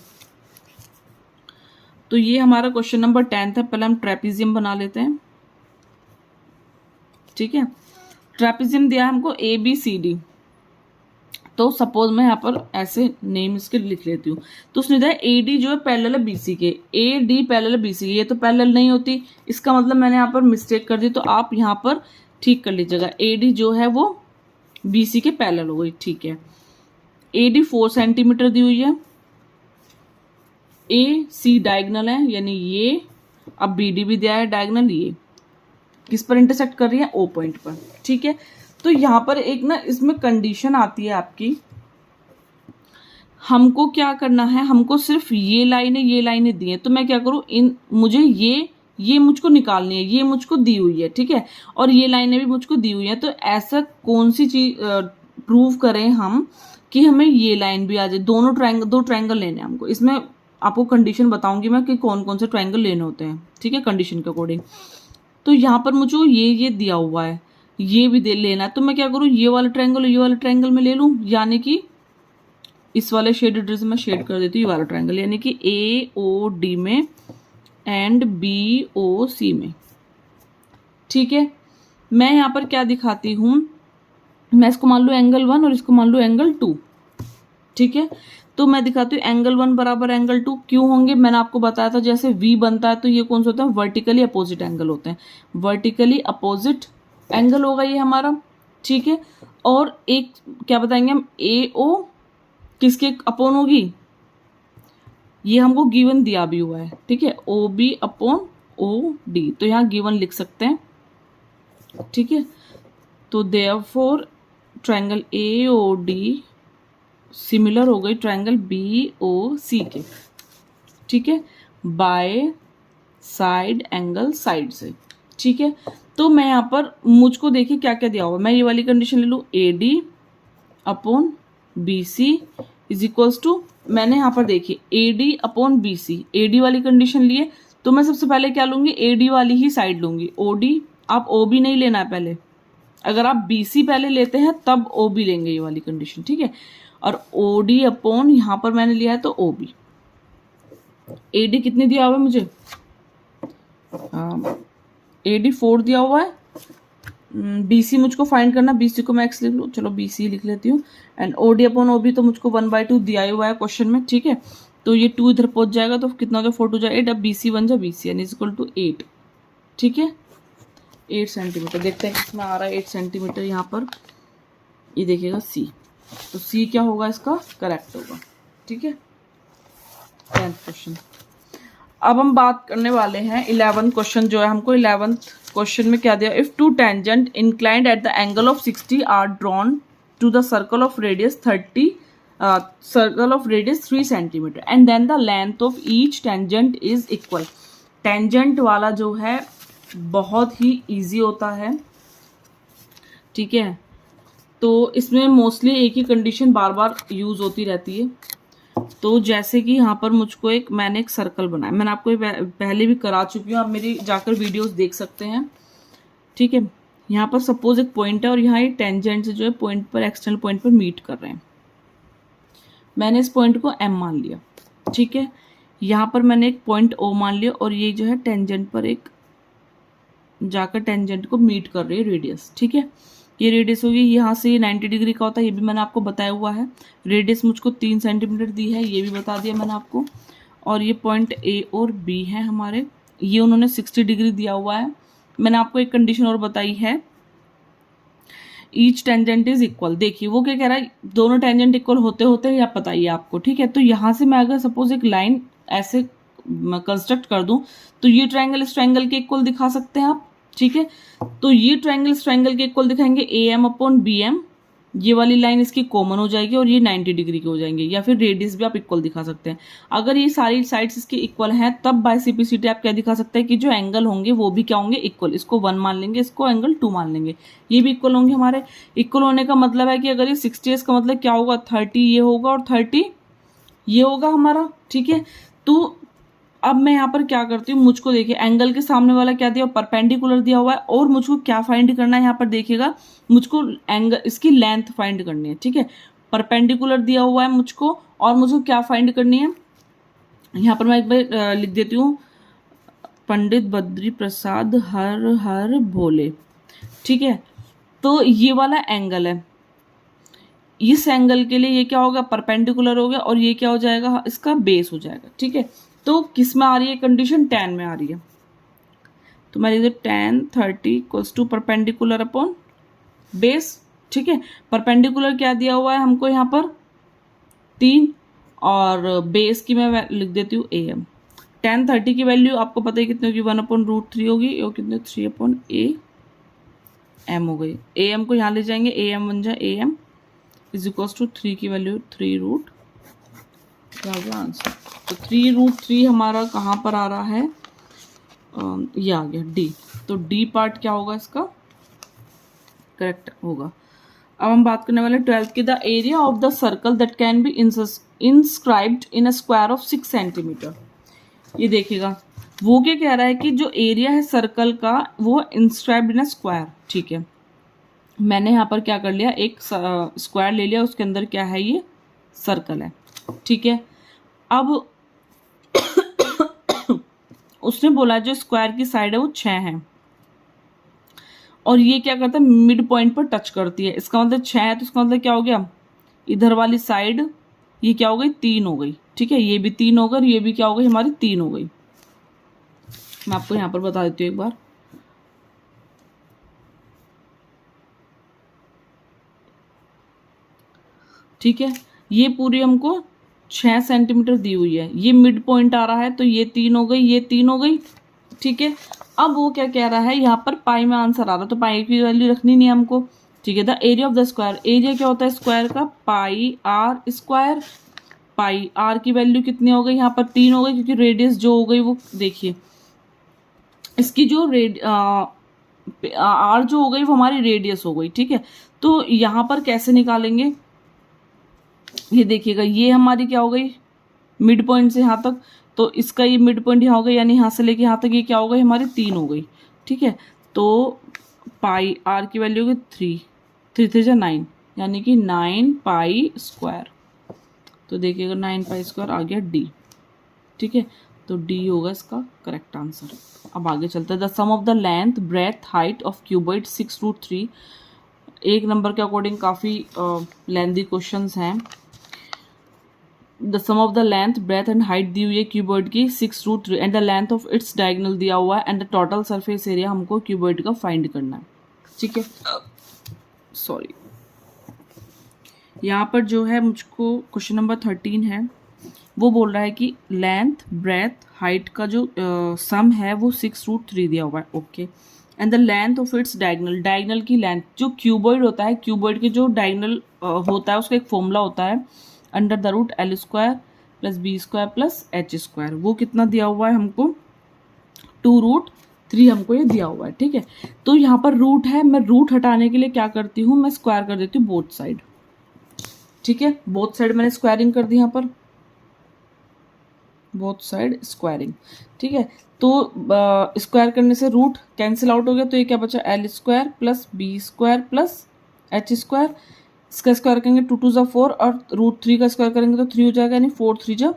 तो ये हमारा क्वेश्चन नंबर 10 है। पहले हम ट्रेपेजियम बना लेते हैं। ठीक है, ट्रेपेजियम दिया हमको ABCD, तो सपोज मैं यहाँ पर ऐसे नेम इसके लिख लेती हूँ, तो उसने दिया AD जो है पैरेलल है BC के, AD पैरेलल है BC के, ये तो पैरेलल नहीं होती, इसका मतलब मैंने यहाँ पर मिस्टेक कर दी, तो आप यहाँ पर ठीक कर लीजिएगा, AD जो है वो BC के पैरेलल हो गई। ठीक है, AD 4 सेंटीमीटर दी हुई है, AC डायगोनल है यानी ये, अब BD भी दिया है डायगोनल, ये किस पर इंटरसेक्ट कर रही है O पॉइंट पर। ठीक है, तो यहाँ पर एक ना इसमें कंडीशन आती है आपकी, हमको क्या करना है, हमको सिर्फ ये लाइनें दी हैं, तो मैं क्या करूँ, इन मुझे ये मुझको निकालनी है, ये मुझको दी हुई है। ठीक है, और ये लाइनें भी मुझको दी हुई है, तो ऐसा कौन सी चीज प्रूव करें हम कि हमें ये लाइन भी आ जाए। दो ट्रायंगल लेने हैं हमको, इसमें आपको कंडीशन बताऊंगी मैं कि कौन कौन से ट्रायंगल लेने होते हैं। ठीक है, कंडीशन के अकॉर्डिंग। तो यहाँ पर मुझे ये दिया हुआ है, ये भी लेना है, तो मैं क्या करूँ, ये वाला ट्रायंगल में ले लूँ, यानी कि इस वाले शेडेड से मैं शेड कर देती हूँ ये वाला ट्रायंगल, यानी कि AOD में एंड BOC में। ठीक है, मैं यहाँ पर क्या दिखाती हूँ, मैं इसको मान लूँ एंगल 1 और इसको मान लूँ एंगल 2, ठीक है। तो मैं दिखाती हूँ एंगल 1 बराबर एंगल 2 क्यों होंगे, मैंने आपको बताया था जैसे V बनता है तो ये कौन सा होता है, वर्टिकली अपोजिट एंगल होते हैं, वर्टिकली अपोजिट एंगल होगा ये हमारा, ठीक है। और एक क्या बताएंगे हम, AO किसके अपोन होगी, ये हमको गिवन दिया भी हुआ है, ठीक है, OB अपॉन OD, तो यहाँ गिवन लिख सकते हैं, ठीक है। तो देयरफॉर ट्रायंगल AOD सिमिलर हो गई ट्रायंगल BOC के, ठीक है, बाय साइड एंगल साइड से, ठीक है। तो मैं यहाँ पर मुझको देखिए क्या क्या दिया हुआ, मैं ये वाली कंडीशन ले लूँ, AD upon BC is equals to, मैंने यहाँ पर देखिए AD अपॉन BC, AD वाली कंडीशन लिए तो मैं सबसे पहले क्या लूंगी, AD वाली ही साइड लूंगी, OD, आप OB नहीं लेना है पहले, अगर आप BC पहले लेते हैं तब OB लेंगे ये वाली कंडीशन, ठीक है। और OD अपॉन यहाँ पर मैंने लिया है तो OB, AD कितने दिया हुआ है मुझे, AD 4 दिया हुआ है, BC मुझको फाइंड करना, BC को मैं X लिख लूँ, चलो BC लिख लेती हूँ, एंड OD अपॉन OB तो मुझको 1/2 दिया ही हुआ है क्वेश्चन में, ठीक है। तो ये 2 इधर पहुंच जाएगा तो कितना हो जाए 4 2 जाए 8, अब BC बन जाए BC n is equal to 8, ठीक है, 8 सेंटीमीटर। देखते हैं किसमें आ रहा है 8 सेंटीमीटर यहाँ पर, ये देखिएगा C, तो C क्या होगा इसका, करेक्ट होगा, ठीक है। 10th question. अब हम बात करने वाले हैं 11th क्वेश्चन जो है, हमको 11th क्वेश्चन में क्या दिया, if two tangent inclined at the angle of 60 are drawn to the circle of radius 3 centimetre and then the length of each tangent is equal. Tangent वाला जो है बहुत ही इजी होता है, ठीक है। तो इसमें मोस्टली एक ही कंडीशन बार बार यूज होती रहती है। तो जैसे कि यहाँ पर मुझको मैंने एक सर्कल बनाया, मैंने आपको ये पहले भी करा चुकी हूँ, आप मेरी जाकर वीडियोस देख सकते हैं, ठीक है। यहाँ पर सपोज एक पॉइंट है और यहाँ ये टेंजेंट से जो है पॉइंट पर, एक्सटर्नल पॉइंट पर मीट कर रहे हैं, मैंने इस पॉइंट को M मान लिया, ठीक है। यहाँ पर मैंने एक पॉइंट O मान लिया और ये जो है टेंजेंट पर एक जाकर टेंजेंट को मीट कर रही है रेडियस, ठीक है। ये रेडियस होगी, यहाँ से ये 90 डिग्री का होता है, ये भी मैंने आपको बताया हुआ है। रेडियस मुझको 3 सेंटीमीटर दी है, ये भी बता दिया मैंने आपको। और ये पॉइंट A और B है हमारे, ये उन्होंने 60 डिग्री दिया हुआ है। मैंने आपको एक कंडीशन और बताई है, ईच टेंजेंट इज इक्वल। देखिए वो क्या कह रहा है, दोनों टेंजेंट इक्वल होते होते हैं या पता ही है आपको, ठीक है। तो यहाँ से मैं अगर सपोज एक लाइन ऐसे कंस्ट्रक्ट कर दूं तो ये ट्रायंगल इस ट्रायंगल के इक्वल दिखा सकते हैं आप, ठीक है। तो ये ट्रायंगल इस ट्रायंगल के इक्वल दिखाएंगे, AM अपॉन BM, ये वाली लाइन इसकी कॉमन हो जाएगी और ये 90 डिग्री के हो जाएंगे, या फिर रेडियस भी आप इक्वल दिखा सकते हैं। अगर ये सारी साइड्स इसके इक्वल हैं तब बाय सिम्प्लिसिटी आप क्या दिखा सकते हैं कि जो एंगल होंगे वो भी क्या होंगे, इक्वल। इसको 1 मान लेंगे, इसको एंगल 2 मान लेंगे, ये भी इक्वल होंगे हमारे। इक्वल होने का मतलब है कि अगर ये 60 है, इसका मतलब क्या होगा, 30 ये होगा और 30 ये होगा हमारा, ठीक है। तो अब मैं यहाँ पर क्या करती हूँ, मुझको देखिए एंगल के सामने वाला क्या दिया, परपेंडिकुलर दिया हुआ है, और मुझको क्या फाइंड करना है, यहाँ पर देखिएगा मुझको एंगल इसकी लेंथ फाइंड करनी है, ठीक है। परपेंडिकुलर दिया हुआ है मुझको, और मुझको क्या फाइंड करनी है, यहाँ पर मैं एक बार लिख देती हूँ, पंडित बद्री प्रसाद हर हर भोले, ठीक है। तो ये वाला एंगल है, इस एंगल के लिए ये क्या होगा, परपेंडिकुलर हो गया, और ये क्या हो जाएगा, इसका बेस हो जाएगा, ठीक है। तो किस में आ रही है कंडीशन, 10 में आ रही है। तो मैं लिख 10 30 equals to perpendicular upon base, ठीक है। परपेंडिकुलर क्या दिया हुआ है हमको यहाँ पर 3, और बेस की मैं लिख देती हूँ AM। 10 30 की वैल्यू आपको पता है कितनी होगी, 1/√3 होगी, और कितने 3/AM हो गई। AM को यहाँ ले जाएंगे, AM बन जाए AM इज इक्वल्स टू 3 की वैल्यू 3√, क्या होगा आंसर। तो 3√3 हमारा कहाँ पर आ रहा है, ये आ गया D। तो D पार्ट क्या होगा इसका, करेक्ट होगा। अब हम बात करने वाले 12th की, the area of the circle that can be inscribed in a square of 6 centimetre. ये देखिएगा वो क्या कह रहा है कि जो एरिया है सर्कल का वो इंस्क्राइब्ड इन अ स्क्वायर, ठीक है। मैंने यहाँ पर क्या कर लिया, एक स्क्वायर ले लिया, उसके अंदर क्या है, ये सर्कल है, ठीक है। अब उसने बोला जो स्क्वायर की साइड है वो 6 है, और ये क्या करता है, मिड पॉइंट पर टच करती है। इसका मतलब 6 है, तो इसका मतलब क्या हो गया, इधर वाली साइड ये क्या हो गई, 3 हो गई। ठीक है, ये भी 3 हो गई और ये भी क्या हो गई, हमारी 3 हो गई। मैं आपको यहाँ पर बता देती हूँ एक बार। ठीक है, ये पूरी हमको 6 सेंटीमीटर दी हुई है, ये मिड पॉइंट आ रहा है, तो ये 3 हो गई, ये 3 हो गई। ठीक है, अब वो क्या कह रहा है, यहाँ पर पाई में आंसर आ रहा है, तो पाई की वैल्यू रखनी नहीं है हमको। ठीक है, the area of the square, area क्या होता है स्क्वायर का, पाई आर स्क्वायर। पाई आर की वैल्यू कितनी हो गई, यहाँ पर 3 हो गई, क्योंकि रेडियस जो हो गई वो देखिए, इसकी जो आर जो हो गई वो हमारी रेडियस हो गई। ठीक है, तो यहाँ पर कैसे निकालेंगे, ये देखिएगा, ये हमारी क्या हो गई, मिड पॉइंट से यहाँ तक, तो इसका ये मिड पॉइंट यहाँ हो गया, यानी यहाँ से लेके यहाँ तक ये क्या हो गई, हमारी 3 हो गई। ठीक है, तो पाई आर की वैल्यू होगी 3, 3 3 9, यानी कि 9 पाई स्क्वायर। तो देखिएगा 9 पाई स्क्वायर आ गया डी। ठीक है, तो डी होगा इसका करेक्ट आंसर। अब आगे चलते हैं, the sum of the length breadth height of cuboid 6√3। एक नंबर के अकॉर्डिंग काफ़ी लेंथी क्वेश्चंस हैं। The sum of the length breadth and height दी हुई है क्यूबॉइड की 6√3 and the length of its diagonal दिया हुआ है and the total surface area हमको क्यूबॉइड का फाइंड करना है। ठीक है, सॉरी, यहाँ पर जो है मुझको क्वेश्चन नंबर 13 है, वो बोल रहा है कि लेंथ ब्रेथ हाइट का जो सम है वो 6√3 दिया हुआ है। Okay, and the length of its diagonal, diagonal की लेंथ, जो क्यूबॉइड होता है, क्यूबॉइड के जो डायगोनल होता है उसका एक फॉर्मूला होता है, under the root L square plus B square plus H square. वो कितना दिया हुआ है हमको, 2√3 हमको ये दिया हुआ है। ठीक है, तो यहाँ पर रूट है, मैं रूट हटाने के लिए क्या करती हूँ, मैं स्क्वायर कर देती हूँ बोथ साइड। ठीक है, बोथ साइड मैंने स्क्वायरिंग कर दी यहाँ पर, बोथ साइड स्क्वायरिंग। ठीक है, तो स्क्वायर करने से रूट कैंसिल आउट हो गया, तो ये क्या बचा, L square plus B square plus H square. इसका स्क्वायर करेंगे 2 2 4 और √3 का स्क्वायर करेंगे तो 3 हो जाएगा, यानी 4 3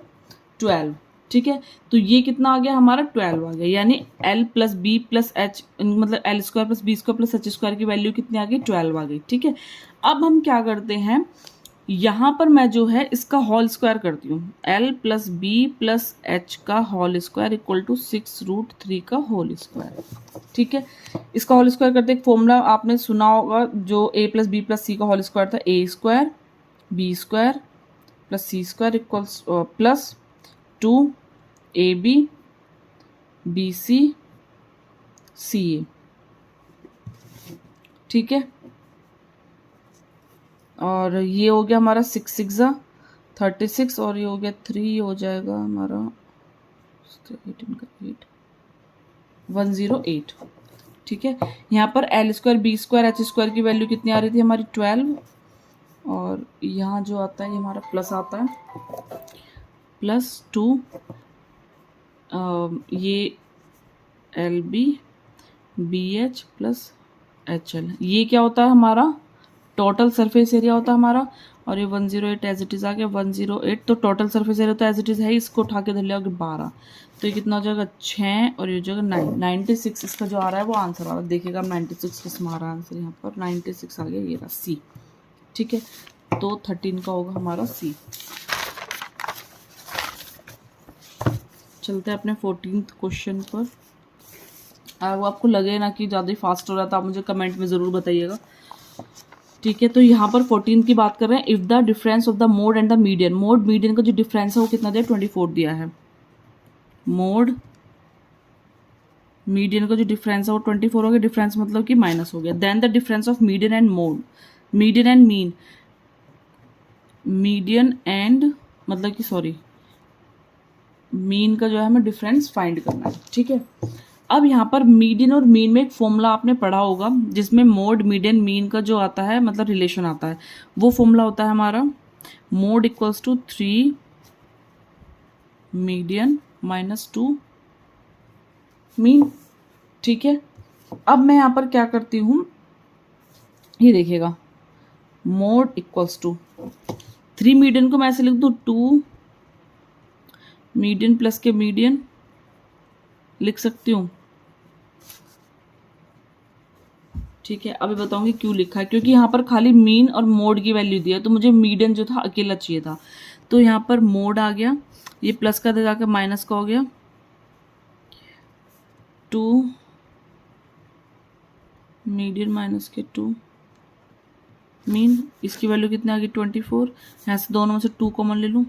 12। ठीक है, तो ये कितना आ गया हमारा, 12 आ गया, यानी l plus B plus h, मतलब l square plus B square plus H square की वैल्यू कितनी आ गई, 12 आ गई। ठीक है, अब हम क्या करते हैं, यहाँ पर मैं जो है इसका होल स्क्वायर करती हूँ, L plus B plus H का होल स्क्वायर इक्वल टू 6√3 का होल स्क्वायर। ठीक है, इसका होल स्क्वायर करते एक फॉर्मूला आपने सुना होगा, जो a plus B plus c का होल स्क्वायर था, a square B square plus c square equals plus 2ab bc ca। ठीक है, और ये हो गया हमारा 6 6 36 और ये हो गया 3 हो जाएगा हमारा 18 का 8 108। ठीक है, यहाँ पर L square B square H square की वैल्यू कितनी आ रही थी हमारी 12, और यहाँ जो आता है ये हमारा प्लस आता है, प्लस 2 ये L B H plus H L, ये क्या होता है हमारा टोटल सरफेस एरिया होता है हमारा, और ये 108 एज इट इज आ गया 108। तो टोटल सरफेस एरिया तो एज इट इज है, इसको उठा के धर लिया 12, तो ये कितना हो जाएगा 6 और ये हो जाएगा 9, 96 इसका जो आ रहा है वो आंसर आ रहा है। देखिएगा 96 किस में आ रहा है आंसर, यहाँ पर 96 आ गया, ये रहा सी। ठीक है, तो 13 का होगा हमारा सी। चलते हैं अपने 14th क्वेश्चन पर। वो आपको लगे ना कि ज़्यादा ही फास्ट हो रहा था, आप मुझे कमेंट में ज़रूर बताइएगा। ठीक है, तो यहाँ पर 14 की बात कर रहे हैं, if the difference of the mode and the median, mode median का जो डिफरेंस है वो कितना दिया, 24 दिया है। मोड मीडियन का जो डिफरेंस है वो 24 हो गया, डिफरेंस मतलब कि माइनस हो गया। Then the difference of median and mode, median and mean, median and मतलब कि सॉरी मीन का जो है हमें डिफरेंस फाइंड करना है। ठीक है, अब यहाँ पर मीडियन और मीन में एक फॉर्मूला आपने पढ़ा होगा, जिसमें मोड मीडियन मीन का जो आता है मतलब रिलेशन आता है, वो फॉर्मूला होता है हमारा mode equals to 3 median minus 2 mean. ठीक है, अब मैं यहाँ पर क्या करती हूँ, ये देखिएगा, मोड इक्वल्स टू 3 मीडियन को मैं ऐसे लिख दूँ 2 मीडियन प्लस के मीडियन लिख सकती हूँ। ठीक है, अभी बताऊंगी क्यों लिखा है, क्योंकि यहाँ पर खाली मीन और मोड की वैल्यू दी है, तो मुझे मीडियन जो था अकेला चाहिए था। तो यहाँ पर मोड आ गया, ये प्लस का जाकर माइनस का हो गया 2, मीडियन माइनस के 2, मीन, इसकी वैल्यू कितनी आ गई 24। यहाँ से दोनों में से 2 कॉमन ले लूँ,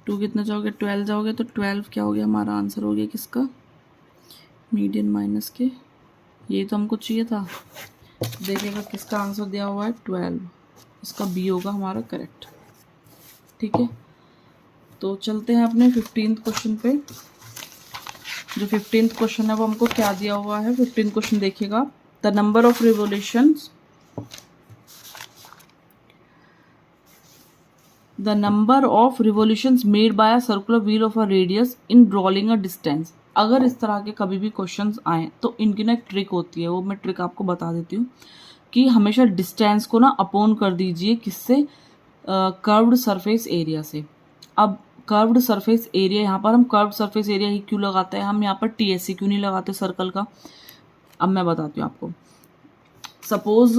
2 कितना जाओगे 12 जाओगे, तो 12 क्या हो गया हमारा आंसर हो गया किसका, मीडियन माइनस के, ये तो हमको चाहिए था। देखिएगा किसका आंसर दिया हुआ है 12, इसका बी होगा हमारा करेक्ट। ठीक है, तो चलते हैं अपने 15th क्वेश्चन पे। जो 15th क्वेश्चन है वो हमको क्या दिया हुआ है, 15th क्वेश्चन देखिएगा, the number of revolutions, the number of revolutions made by a circular wheel of a radius in rolling a distance. अगर इस तरह के कभी भी क्वेश्चंस आए तो इनकी ना एक ट्रिक होती है, वो मैं ट्रिक आपको बता देती हूँ कि हमेशा डिस्टेंस को ना अपोन कर दीजिए किससे, कर्व्ड सरफेस एरिया से। अब कर्व्ड सरफेस एरिया, यहाँ पर हम कर्व्ड सरफेस एरिया ही क्यों लगाते हैं, हम यहाँ पर टीएससी क्यों नहीं लगाते सर्कल का, अब मैं बताती हूँ आपको। सपोज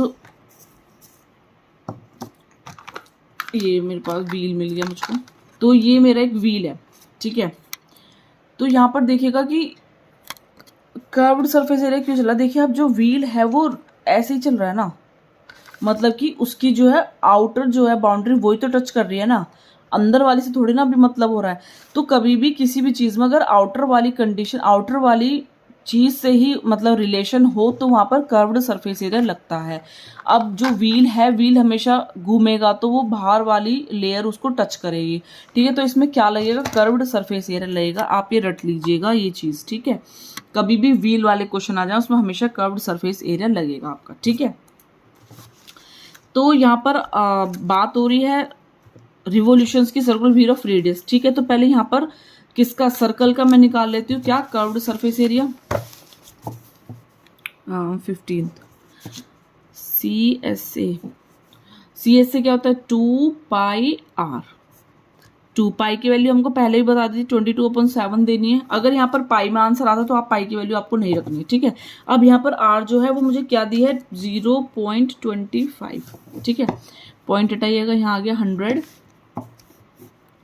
ये मेरे पास व्हील मिल गया मुझको, तो ये मेरा एक व्हील है, ठीक है, तो यहाँ पर देखिएगा कि कर्व्ड सरफेस एरिया क्यों चला, देखिए अब जो व्हील है वो ऐसे ही चल रहा है ना, मतलब कि उसकी जो है आउटर जो है बाउंड्री वही तो टच कर रही है ना, अंदर वाली से थोड़ी ना भी मतलब हो रहा है। तो कभी भी किसी भी चीज़ में अगर आउटर वाली कंडीशन, आउटर वाली चीज़ से ही मतलब रिलेशन हो तो वहाँ पर कर्व्ड सरफेस एरिया लगता है। अब जो व्हील है, व्हील हमेशा घूमेगा तो वो बाहर वाली लेयर उसको टच करेगी, ठीक है, तो इसमें क्या लगेगा, कर्व्ड सरफेस एरिया लगेगा। आप ये रट लीजिएगा ये चीज़, ठीक है, कभी भी व्हील वाले क्वेश्चन आ जाए उसमें हमेशा कर्व्ड सरफेस एरिया लगेगा आपका, ठीक है। तो यहाँ पर बात हो रही है रिवोल्यूशंस की सर्कुलर व्हील ऑफ रेडियस, ठीक है, तो पहले यहाँ पर किसका, सर्कल का मैं निकाल लेती हूँ, क्या, curved surface area. 15th CSA क्या होता है 2 पाई r, 2 पाई की वैल्यू हमको पहले ही बता दी थी 22/7 देनी है। अगर यहाँ पर पाई में आंसर आता तो आप पाई की वैल्यू आपको नहीं रखनी है, ठीक है। अब यहाँ पर r जो है वो मुझे क्या दी है 0.25, ठीक है, पॉइंट हटाइएगा, यहाँ आ गया 100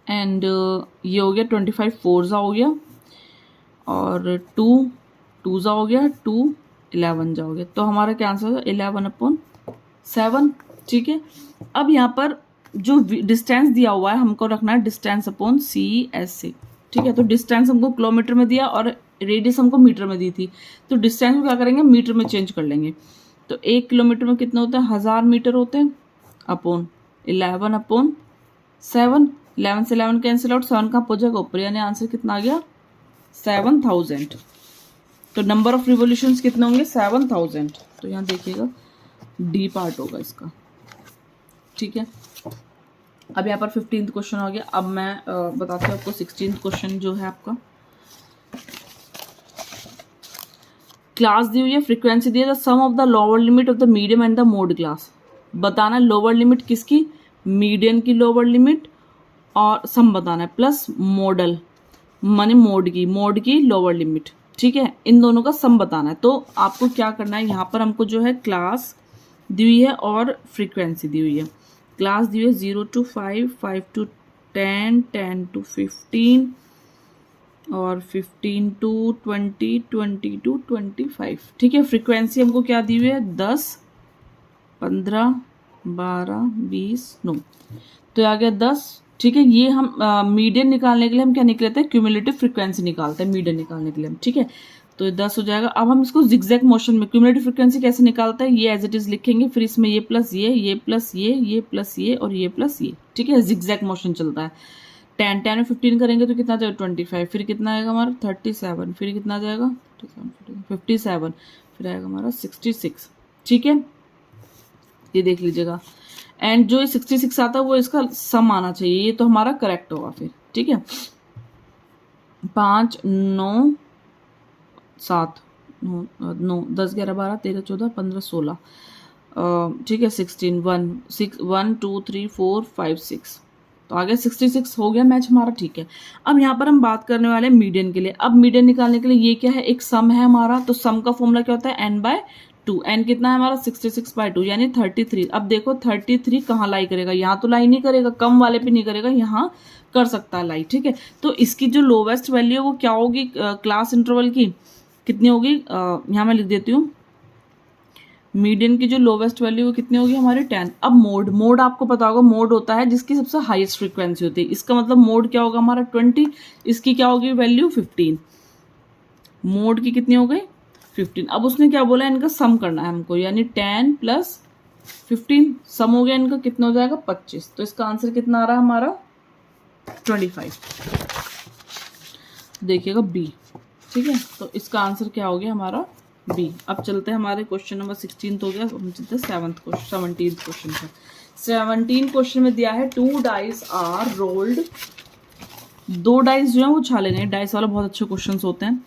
एंड ये हो गया 25 4 जा हो गया, और 2 2 जा हो गया, 2 11 जा हो गया, तो हमारा क्या आंसर होगा 11/7, ठीक है। अब यहाँ पर जो डिस्टेंस दिया हुआ है हमको रखना है डिस्टेंस अपॉन CSA, ठीक है, तो डिस्टेंस हमको किलोमीटर में दिया और रेडियस हमको मीटर में दी थी, तो डिस्टेंस को क्या करेंगे मीटर में चेंज कर लेंगे। तो 1 किलोमीटर में कितना होता है 1000 मीटर होते हैं, अपॉन 11/7, 11 से 11 कैंसिल आउट, 7 का हो जाएगा ऊपर, यानी आंसर कितना आ गया 7000। तो नंबर ऑफ रिवोल्यूशंस कितने होंगे 7000, तो यहाँ देखिएगा डी पार्ट होगा इसका, ठीक है। अब यहाँ पर 15th क्वेश्चन हो गया। अब मैं बताती हूँ आपको 16th क्वेश्चन जो है आपका, क्लास दी हुई है, फ्रीक्वेंसी दी है, the sum of the lower limit of the medium and the mode class. बताना लोअर लिमिट किसकी, मीडियम की लोअर लिमिट, और सम बताना है प्लस मॉडल माने मोड की लोअर लिमिट, ठीक है, इन दोनों का सम बताना है। तो आपको क्या करना है, यहाँ पर हमको जो है क्लास दी हुई है और फ्रीक्वेंसी दी हुई है। क्लास दी हुई है 0 to 5, 5 to 10, 10 to 15 और 15 to 20, 20 to 25, ठीक है। फ्रीक्वेंसी हमको क्या दी हुई है 10, 15, 12, 20, 9, तो आ गया 10, ठीक है। ये हम मीडियन निकालने के लिए हम क्या निकलते हैं क्यूमुलेटिव फ्रीक्वेंसी निकालते हैं मीडियन निकालने के लिए हम, ठीक है, तो 10 हो जाएगा। अब हम इसको जिगजैग मोशन में क्यूमुलेटिव फ्रीक्वेंसी कैसे निकालते हैं, ये एज इट इज लिखेंगे, फिर इसमें ये प्लस ये प्लस ये प्लस ये और ये प्लस ये, ठीक है, जिगजैग मोशन चलता है। 10 10 में 15 करेंगे तो कितना जाएगा 25, फिर कितना आएगा हमारा 37, फिर कितना जाएगा 57, फिर आएगा हमारा 66, ठीक है, ये देख लीजिएगा। एंड जो 66 आता है वो इसका सम आना चाहिए, ये तो हमारा करेक्ट होगा फिर, ठीक है। 5 9 7 9 10 11 12 13 14 15 16, ठीक है, 16 1 2 3 4 5 6, तो आगे 66 हो गया मैच हमारा, ठीक है। अब यहाँ पर हम बात करने वाले हैं मीडियन के लिए। अब मीडियन निकालने के लिए ये क्या है, एक सम है हमारा, तो सम का फॉर्मूला क्या होता है, n/2। n कितना है हमारा 66/2 यानी 33। अब देखो 33 कहाँ लाई करेगा, यहाँ तो लाई नहीं करेगा, कम वाले पे नहीं करेगा, यहाँ कर सकता है लाई, ठीक है। तो इसकी जो लोवेस्ट वैल्यू है वो क्या होगी क्लास इंटरवल की, कितनी होगी, यहाँ मैं लिख देती हूँ, मीडियन की जो लोवेस्ट वैल्यू कितनी होगी हमारी 10। अब मोड आपको पता होगा, मोड होता है जिसकी सबसे हाईएस्ट फ्रीक्वेंसी होती है, इसका मतलब मोड क्या होगा हमारा 20, इसकी क्या होगी वैल्यू 15, मोड की कितनी हो गई 15। अब उसने क्या बोला, इनका सम करना है हमको, यानी 10 + 15 सम हो गया इनका, कितना हो जाएगा 25। तो इसका आंसर कितना आ रहा है हमारा 25, देखिएगा बी, ठीक है। तो इसका आंसर क्या हो गया हमारा बी। अब चलते हैं हमारे क्वेश्चन नंबर 16 हो गया, हम चलते हैं 17th क्वेश्चन पर। 17 क्वेश्चन में दिया है 2 डाइस आर रोल्ड, 2 डाइस जो है वो उछाले गए। डाइस वाला बहुत अच्छे क्वेश्चन होते हैं।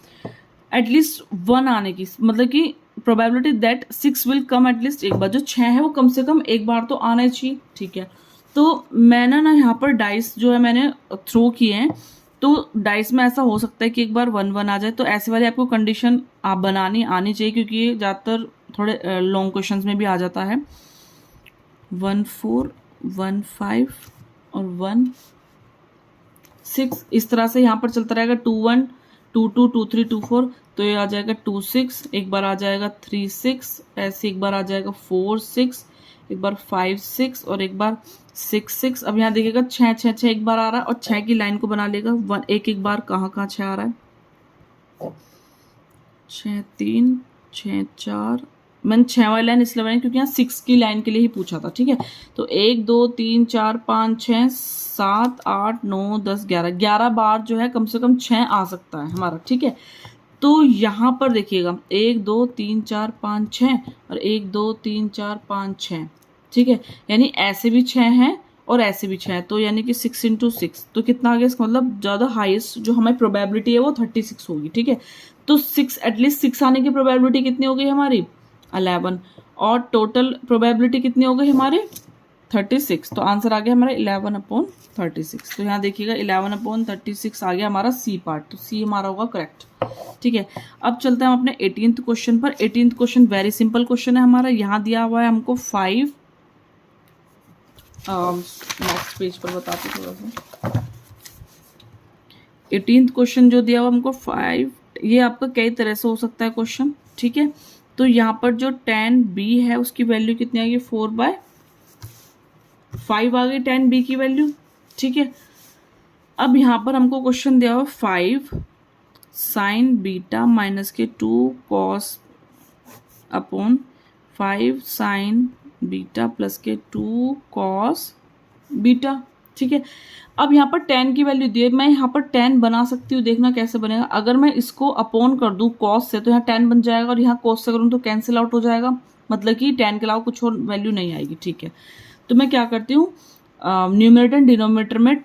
एटलीस्ट 1 आने की, मतलब कि probability that 6 will come at least एक बार, जो 6 है वो कम से कम एक बार तो आना ही चाहिए, ठीक है। तो मैंने ना यहाँ पर डाइस जो है मैंने थ्रो किए हैं, तो डाइस में ऐसा हो सकता है कि एक बार 1-1 आ जाए, तो ऐसे वाली आपको कंडीशन आप बनानी आनी चाहिए, क्योंकि ये ज़्यादातर थोड़े लॉन्ग क्वेश्चंस में भी आ जाता है। 1-4, 1-5 और 1-6 इस तरह से यहाँ पर चलता रहेगा। 2-1, 2-2, 2-3, 2-4, तो ये आ जाएगा 2-6, एक बार आ जाएगा 3-6, ऐसे एक बार आ जाएगा 4-6, एक बार 5-6 और एक बार 6-6। अब यहाँ देखिएगा 6-6-6 एक बार आ रहा है, और 6 की लाइन को बना लेगा एक बार, कहाँ 6 आ रहा है, 6-3, 6-4, मैंने 6 वाली लाइन इसलिए बनाई क्योंकि यहाँ 6 की लाइन के लिए ही पूछा था, ठीक है। तो 1 2 3 4 5 6 7 8 9 10 11 बार जो है कम से कम 6 आ सकता है हमारा, ठीक है। तो यहाँ पर देखिएगा 1 2 3 4 5 6 और 1 2 3 4 5 6, ठीक है। यानी ऐसे भी 6 हैं और ऐसे भी 6 है, तो यानी कि 6 × 6 तो कितना आ गया, इसका मतलब ज़्यादा हाईएस्ट जो हमारी प्रोबेबिलिटी है वो 36 होगी, ठीक है। तो 6 एटलीस्ट 6 आने की प्रोबेबिलिटी कितनी हो गई हमारी 11, और टोटल प्रोबेबिलिटी कितनी हो गई हमारी 36। तो आंसर आ गया हमारा 11/36। तो यहाँ देखिएगा 11/36 आ गया हमारा सी पार्ट, तो सी हमारा होगा करेक्ट, ठीक है। अब चलते हैं हम अपने 18th क्वेश्चन पर। 18th question very simple question है हमारा। यहाँ दिया हुआ है हमको 5, नेक्स्ट पेज पर बताते थोड़ा सा। 18th क्वेश्चन जो दिया हुआ हमको 5, ये आपका कई तरह से हो सकता है क्वेश्चन, ठीक है। तो यहाँ पर जो 10b है उसकी वैल्यू कितनी आ गई 4/5 आ गई 10b की वैल्यू, ठीक है। अब यहाँ पर हमको क्वेश्चन दिया हुआ 5 sin beta -2 cos upon 5 sin beta +2 cos beta, ठीक है। अब यहाँ पर 10 की वैल्यू दी है, मैं यहाँ पर 10 बना सकती हूँ, देखना कैसे बनेगा। अगर मैं इसको अपॉन कर दूँ cos से तो यहाँ 10 बन जाएगा, और यहाँ cos से करूँ तो कैंसिल आउट हो जाएगा, मतलब कि 10 के अलावा कुछ और वैल्यू नहीं आएगी, ठीक है। तो मैं क्या करती हूँ, न्यूमरेटर एंड डिनोमिनेटर में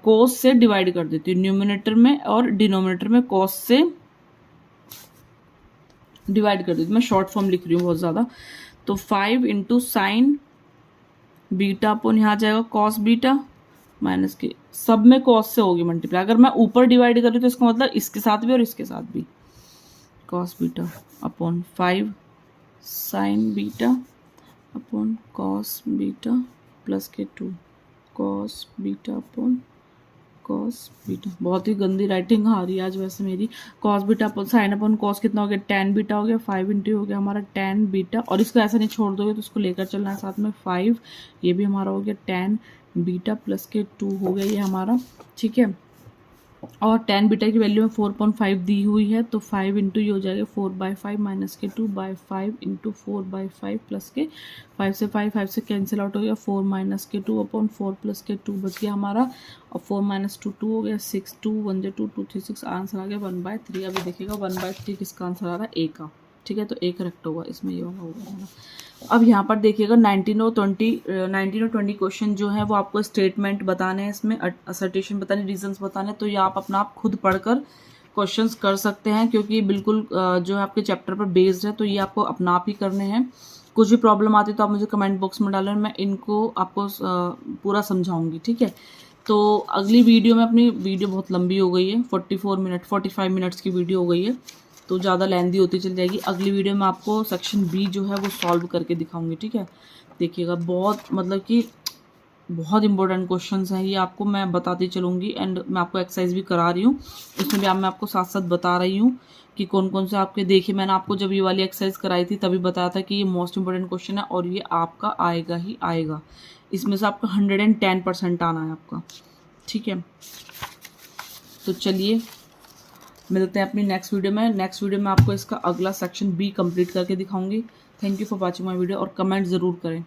cos से डिवाइड कर देती हूँ, न्यूमरेटर में और डिनोमिनेटर में cos से डिवाइड कर देती हूँ। मैं शॉर्ट फॉर्म लिख रही हूँ बहुत ज़्यादा। तो 5 × sin बीटा अपॉन यहाँ आ जाएगा cos बीटा माइनस के, सब में cos से होगी मल्टीप्लाई। अगर मैं ऊपर डिवाइड करूँ तो इसका मतलब इसके साथ भी और इसके साथ भी, cos beta upon 5 sin beta upon cos beta +2 cos beta upon cos beta. बहुत ही गंदी राइटिंग आ रही है आज वैसे मेरी। cos beta upon sine upon cos कितना हो गया, tan बीटा हो गया, 5 × हो गया हमारा tan बीटा, और इसको ऐसा नहीं छोड़ दोगे तो इसको लेकर चलना है साथ में 5, ये भी हमारा हो गया tan बीटा +2 हो गया ये हमारा, ठीक है। और tan बीटा की वैल्यू में 4.5 दी हुई है, तो 5 × ये हो जाएगा 4/5 -2/5 × 4/5 +के 5 से 5 से कैंसिल आउट हो गया, 4 - 2 अपॉन 4 + 2 बच गया हमारा, और 4 - 2 2 हो गया 6, 2 1 2 2 3 6, आंसर आ गया 1/3। अभी देखिएगा 1/3 किसका आंसर आ रहा है, ए का, ठीक है। तो ए करेक्ट होगा इसमें, ये वाला होगा। अब यहाँ पर देखिएगा 19 और 20 क्वेश्चन जो है वो आपको स्टेटमेंट बताने हैं, इसमें असर्टेशन बताने, रीजंस बताने। तो ये आप अपना आप खुद पढ़कर क्वेश्चंस कर सकते हैं, क्योंकि बिल्कुल जो है आपके चैप्टर पर बेस्ड है, तो ये आपको अपना आप ही करने हैं। कुछ भी प्रॉब्लम आती है तो आप मुझे कमेंट बॉक्स में डालें, मैं इनको आपको पूरा समझाऊंगी, ठीक है। तो अगली वीडियो में, अपनी वीडियो बहुत लंबी हो गई है, 45 मिनट्स की वीडियो हो गई है, तो ज़्यादा लेंदी होती चली जाएगी। अगली वीडियो में आपको सेक्शन बी जो है वो सॉल्व करके दिखाऊंगी, ठीक है। देखिएगा, बहुत मतलब कि बहुत इंपॉर्टेंट क्वेश्चंस हैं ये, आपको मैं बताती चलूँगी, एंड मैं आपको एक्सरसाइज भी करा रही हूँ, इसमें भी मैं आपको साथ साथ बता रही हूँ कि कौन कौन से आपके। देखिए, मैंने आपको जब ये वाली एक्सरसाइज कराई थी तभी बताया था कि ये मोस्ट इंपॉर्टेंट क्वेश्चन है और ये आपका आएगा ही आएगा, इसमें से आपका 110% आना है आपका, ठीक है। तो चलिए मिलते हैं अपनी नेक्स्ट वीडियो में। नेक्स्ट वीडियो में आपको इसका अगला सेक्शन बी कंप्लीट करके दिखाऊंगी। Thank you for watching my video, और कमेंट ज़रूर करें।